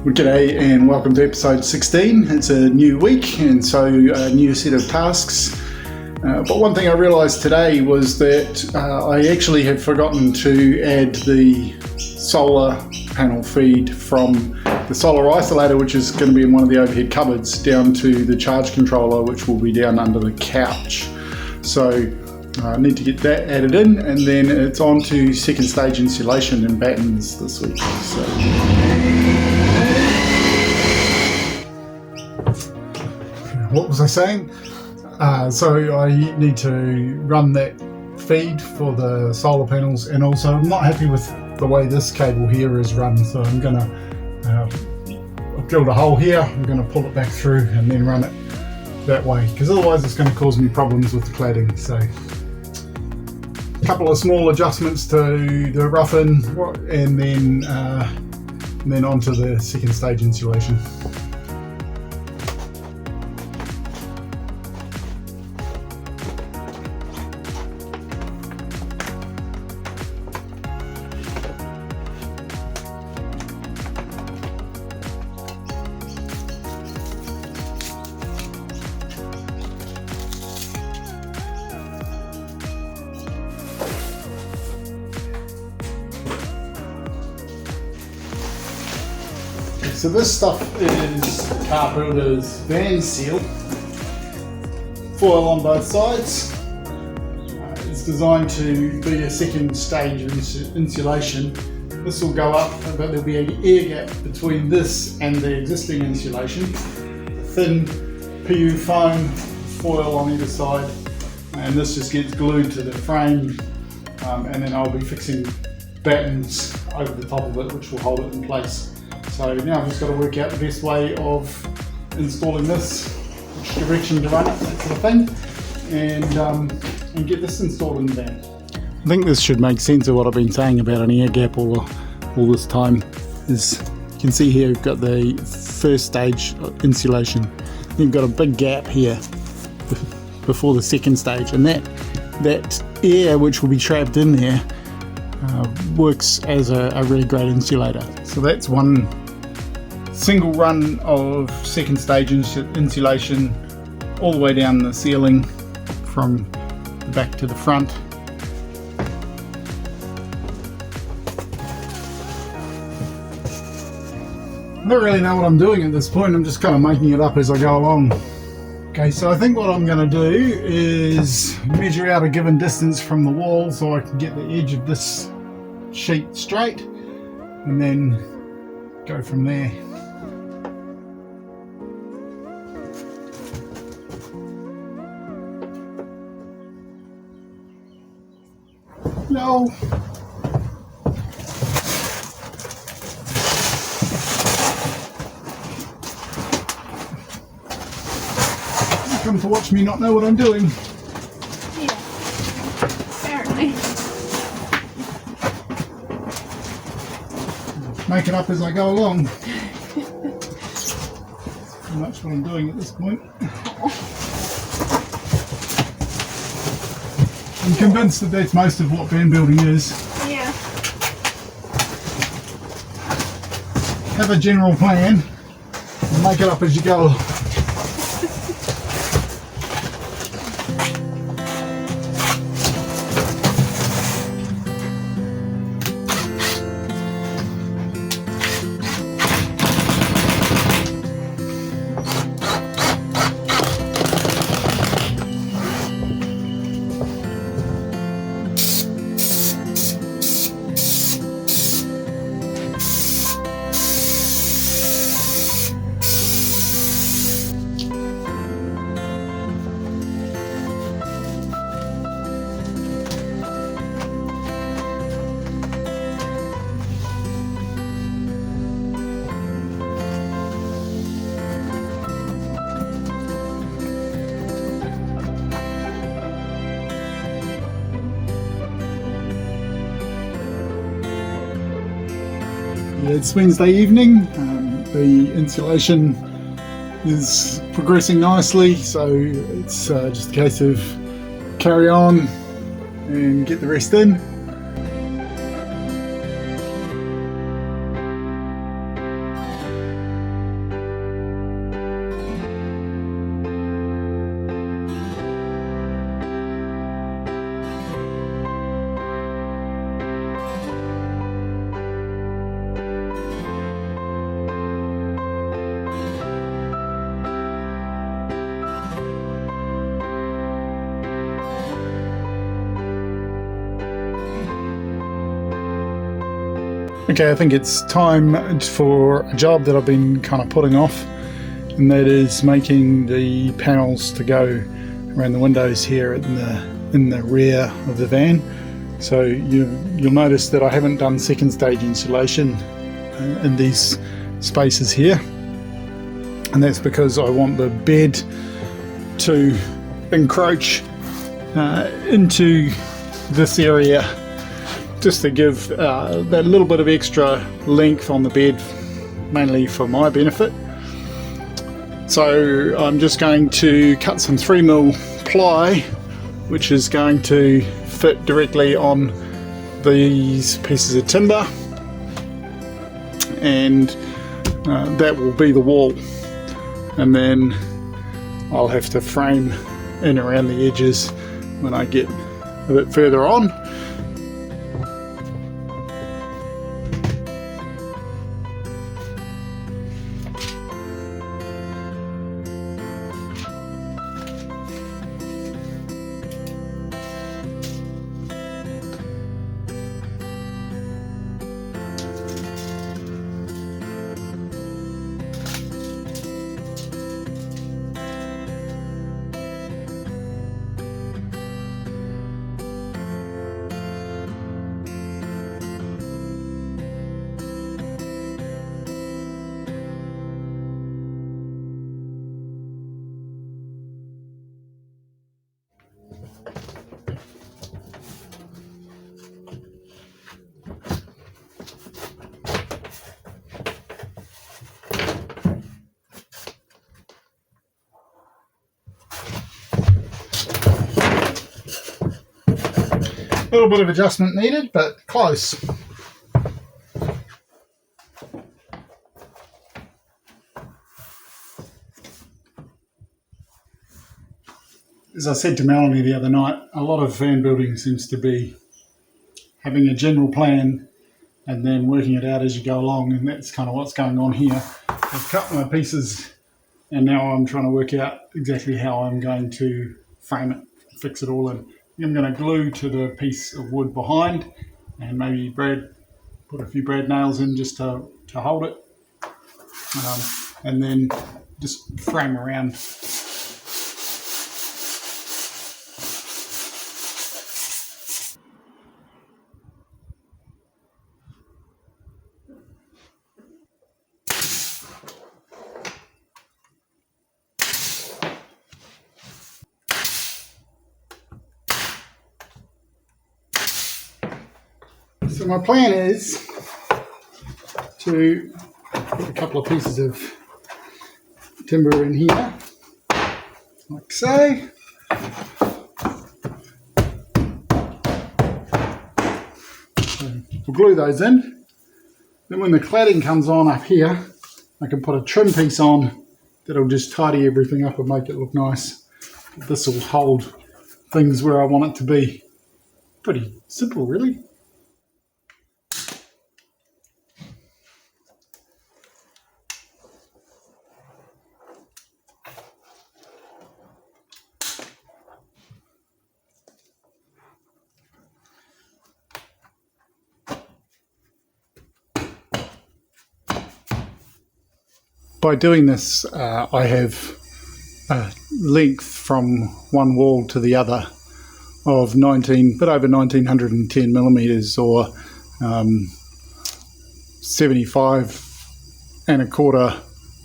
Well, g'day and welcome to episode 16. It's a new week and so a new set of tasks. But one thing I realised today was that I actually had forgotten to add the solar panel feed from the solar isolator, which is going to be in one of the overhead cupboards, down to the charge controller, which will be down under the couch. So I need to get that added in, and then it's on to second stage insulation and battens this week. What was I saying? So I need to run that feed for the solar panels, and also I'm not happy with the way this cable here is run, so I'm going to drill a hole here, I'm going to pull it back through and then run it that way, because otherwise it's going to cause me problems with the cladding. So a couple of small adjustments to the rough-in, and then onto the second stage insulation. So this stuff is Car Builder's Van Seal, foil on both sides. It's designed to be a second stage of insulation. This will go up, but there'll be an air gap between this and the existing insulation. Thin PU foam foil on either side, and this just gets glued to the frame, and then I'll be fixing battens over the top of it, which will hold it in place. So now I've just got to work out the best way of installing this, which direction to run it, that sort of thing, and get this installed in the van. I think this should make sense of what I've been saying about an air gap all this time. Is you can see here we've got the first stage insulation. Then we've got a big gap here before the second stage, and that air which will be trapped in there works as a really great insulator. So that's one single run of second stage insulation all the way down the ceiling from the back to the front. I don't really know what I'm doing at this point, I'm just kind of making it up as I go along. Okay, so I think what I'm going to do is measure out a given distance from the wall so I can get the edge of this sheet straight, and then go from there. No. Come to watch me not know what I'm doing. Yeah, apparently. Make it up as I go along. Pretty much what I'm doing at this point. I'm convinced that that's most of what van building is. Yeah. Have a general plan and make it up as you go. It's Wednesday evening. The insulation is progressing nicely, so it's just a case of carry on and get the rest in. Okay, I think it's time for a job that I've been kind of putting off, and that is making the panels to go around the windows here in the rear of the van. So you'll notice that I haven't done second stage insulation in these spaces here, and that's because I want the bed to encroach into this area, just to give that little bit of extra length on the bed, mainly for my benefit. So I'm just going to cut some 3mm ply, which is going to fit directly on these pieces of timber, and that will be the wall, and then I'll have to frame in around the edges when I get a bit further on. A little bit of adjustment needed, but close. As I said to Melanie the other night, a lot of van building seems to be having a general plan and then working it out as you go along, and that's kind of what's going on here. I've cut my pieces, and now I'm trying to work out exactly how I'm going to frame it, fix it all in. I'm going to glue to the piece of wood behind, and maybe put a few brad nails in just to hold it, and then just frame around. So my plan is to put a couple of pieces of timber in here, like so. So we'll glue those in. Then when the cladding comes on up here, I can put a trim piece on that'll just tidy everything up and make it look nice. This will hold things where I want it to be. Pretty simple, really. By doing this, I have a length from one wall to the other of bit over 1910 millimeters, or 75¼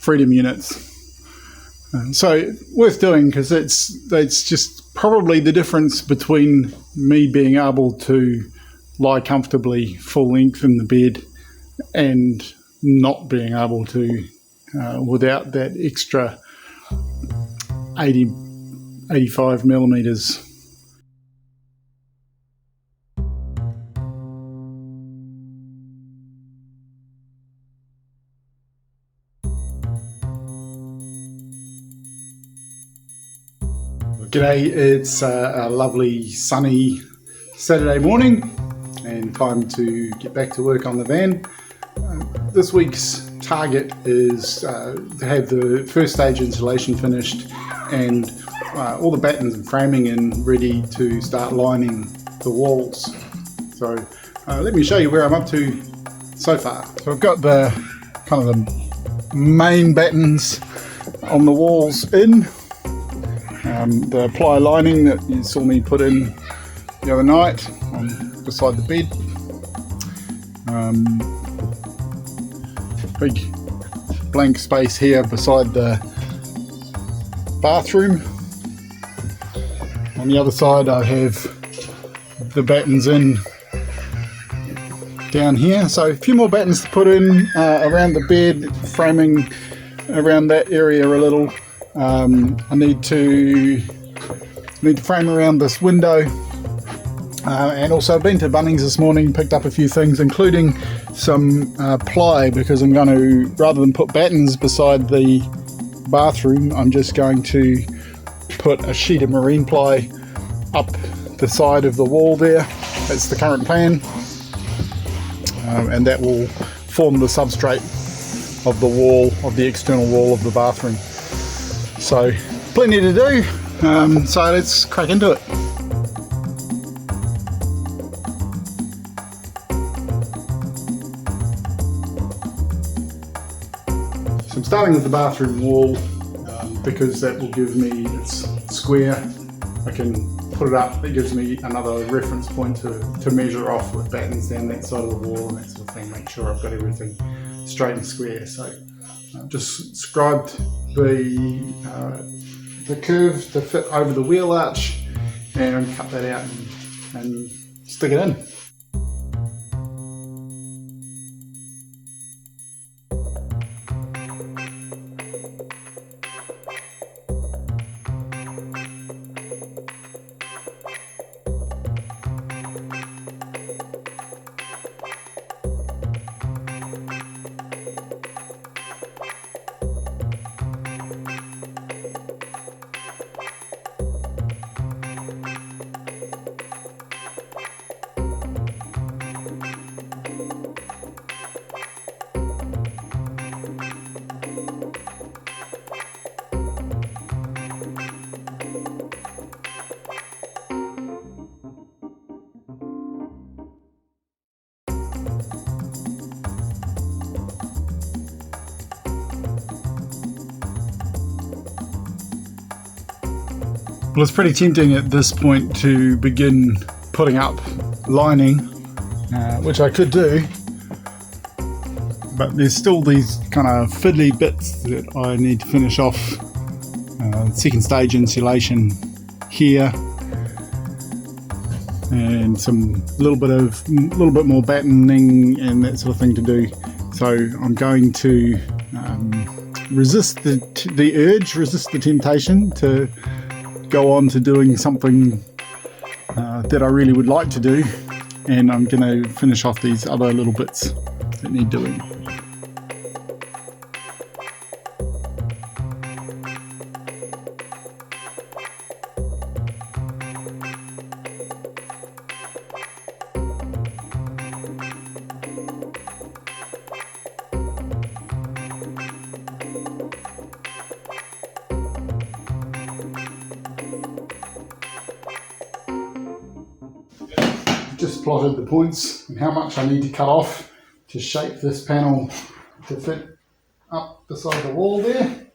freedom units. So worth doing, because it's just probably the difference between me being able to lie comfortably full length in the bed and not being able to without that extra 85 millimeters. G'day, it's a lovely sunny Saturday morning and time to get back to work on the van. This week's target is to have the first stage insulation finished and all the battens and framing in, ready to start lining the walls. So let me show you where I'm up to so far. So I've got the kind of the main battens on the walls in, the ply lining that you saw me put in the other night beside the bed. Big blank space here beside the bathroom. On the other side I have the battens in down here, so a few more battens to put in around the bed, framing around that area a little. I need to frame around this window, and also I've been to Bunnings this morning, picked up a few things including some ply, because I'm going to, rather than put battens beside the bathroom, I'm just going to put a sheet of marine ply up the side of the wall there. That's the current plan. And that will form the substrate of the wall, of the external wall of the bathroom. So plenty to do, so let's crack into it. So I'm starting with the bathroom wall, because that will give me, it's square, I can put it up, it gives me another reference point to measure off with battens down that side of the wall and that sort of thing, make sure I've got everything straight and square. So I've just scribed the curve to fit over the wheel arch and cut that out and stick it in. Well, it's pretty tempting at this point to begin putting up lining, which I could do, but there's still these kind of fiddly bits that I need to finish off. Second stage insulation here, and some little bit more battening and that sort of thing to do. So I'm going to resist the urge, resist the temptation to go on to doing something that I really would like to do, and I'm going to finish off these other little bits that need doing. Just plotted the points and how much I need to cut off to shape this panel to fit up beside the wall there.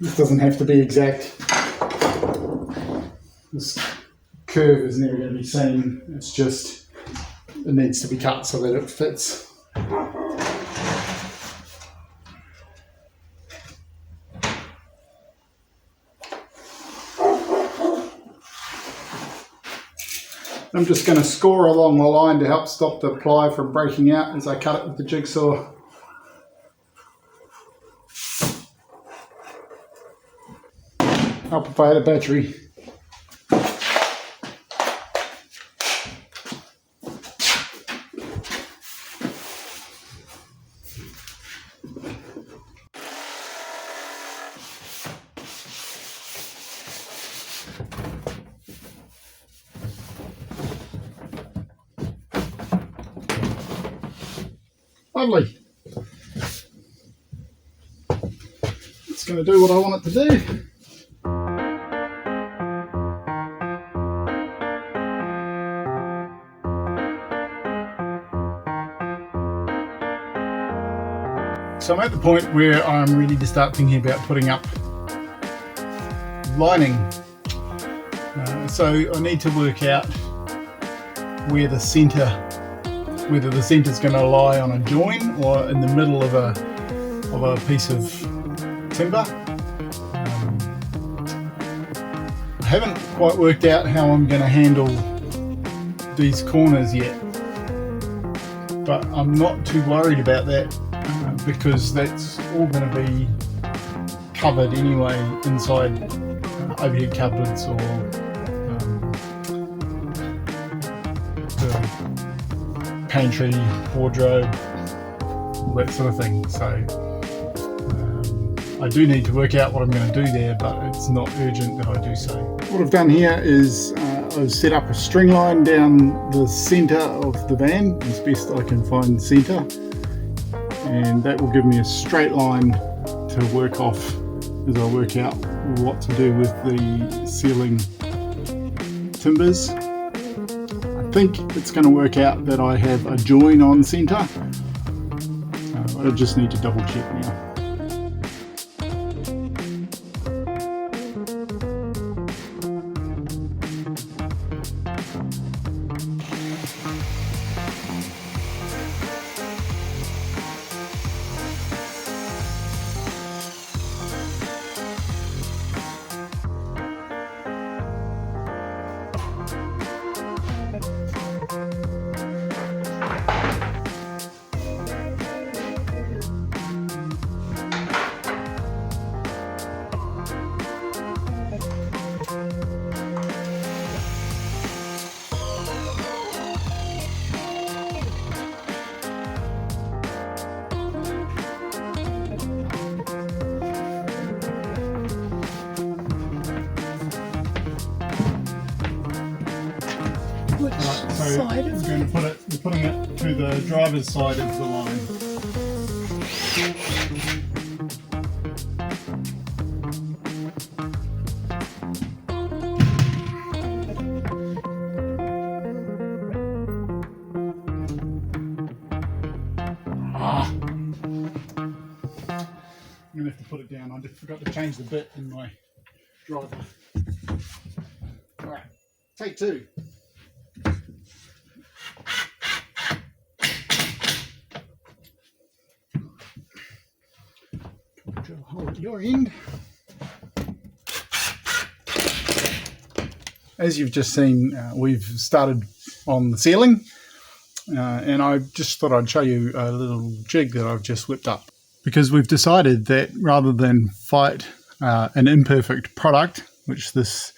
This doesn't have to be exact. This curve is never going to be seen. It's just, it needs to be cut so that it fits. I'm just going to score along the line to help stop the ply from breaking out as I cut it with the jigsaw. I'll provide a battery. Lovely. It's going to do what I want it to do. So I'm at the point where I'm ready to start thinking about putting up lining. So I need to work out where the centre, whether the centre is going to lie on a join or in the middle of a piece of timber. I haven't quite worked out how I'm going to handle these corners yet, but I'm not too worried about that because that's all going to be covered anyway inside overhead cupboards or the pantry, wardrobe, all that sort of thing. So I do need to work out what I'm going to do there, but it's not urgent that I do so. What I've done here is I've set up a string line down the centre of the van as best I can find centre, and that will give me a straight line to work off as I work out what to do with the ceiling timbers. I think it's going to work out that I have a join on centre. I just need to double check now. So we're going to we're putting it to the driver's side of the line. I'm going to have to put it down. I just forgot to change the bit in my driver. Alright, take two. Drill a hole at your end. As you've just seen, we've started on the ceiling, and I just thought I'd show you a little jig that I've just whipped up, because we've decided that rather than fight an imperfect product, which this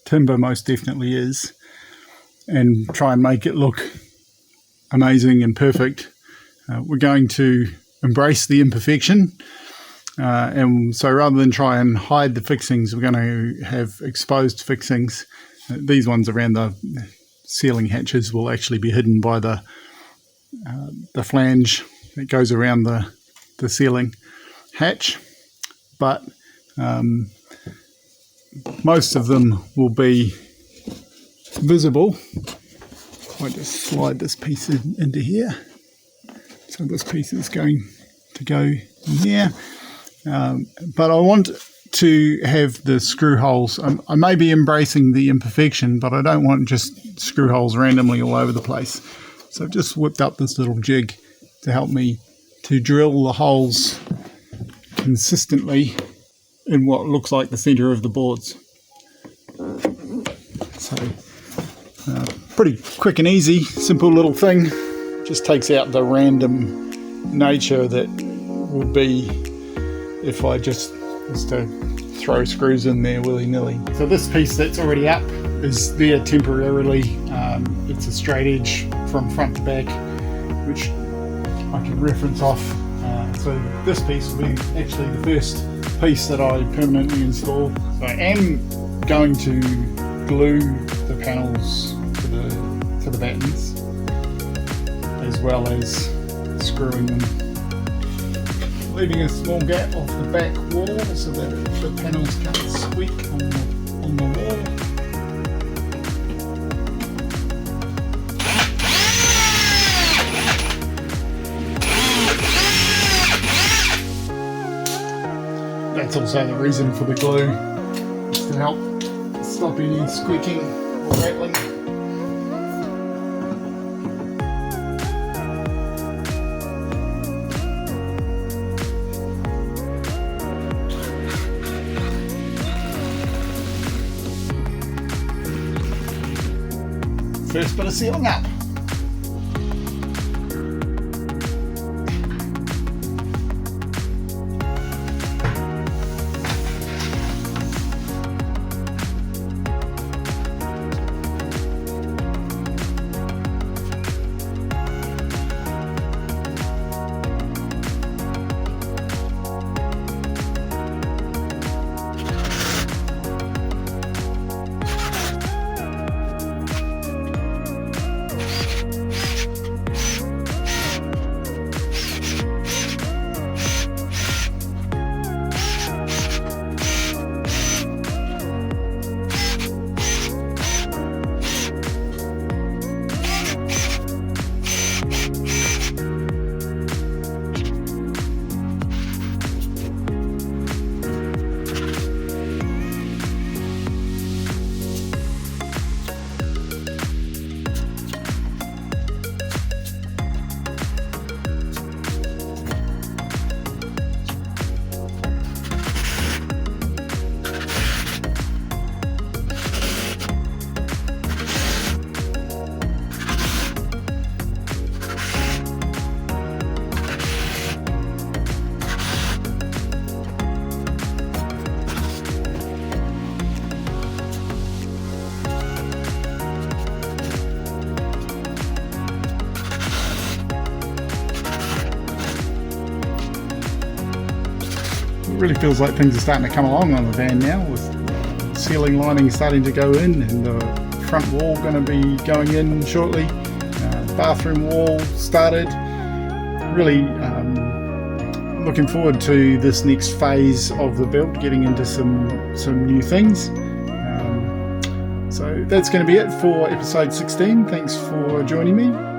timber most definitely is, and try and make it look amazing and perfect, we're going to embrace the imperfection. And so rather than try and hide the fixings, we're going to have exposed fixings. These ones around the ceiling hatches will actually be hidden by the flange that goes around the ceiling hatch, but most of them will be visible. I just slide this piece into here. So this piece is going to go in here. But I want to have the screw holes. I may be embracing the imperfection, but I don't want just screw holes randomly all over the place. So I've just whipped up this little jig to help me to drill the holes consistently in what looks like the centre of the boards. So pretty quick and easy, simple little thing. Just takes out the random nature that would be if I just was to throw screws in there willy-nilly. So this piece that's already up is there temporarily. It's a straight edge from front to back, which I can reference off. So this piece will be actually the first piece that I permanently install. So I am going to glue the panels to the battens, as well as screwing them, leaving a small gap off the back wall so that the panels can't squeak on the wall. That's also the reason for the glue, just to help stop any squeaking or rattling. First bit of sealing up. It really feels like things are starting to come along on the van now, with ceiling lining starting to go in and the front wall going to be going in shortly. Bathroom wall started. Really looking forward to this next phase of the build, getting into some new things. So that's going to be it for episode 16. Thanks for joining me.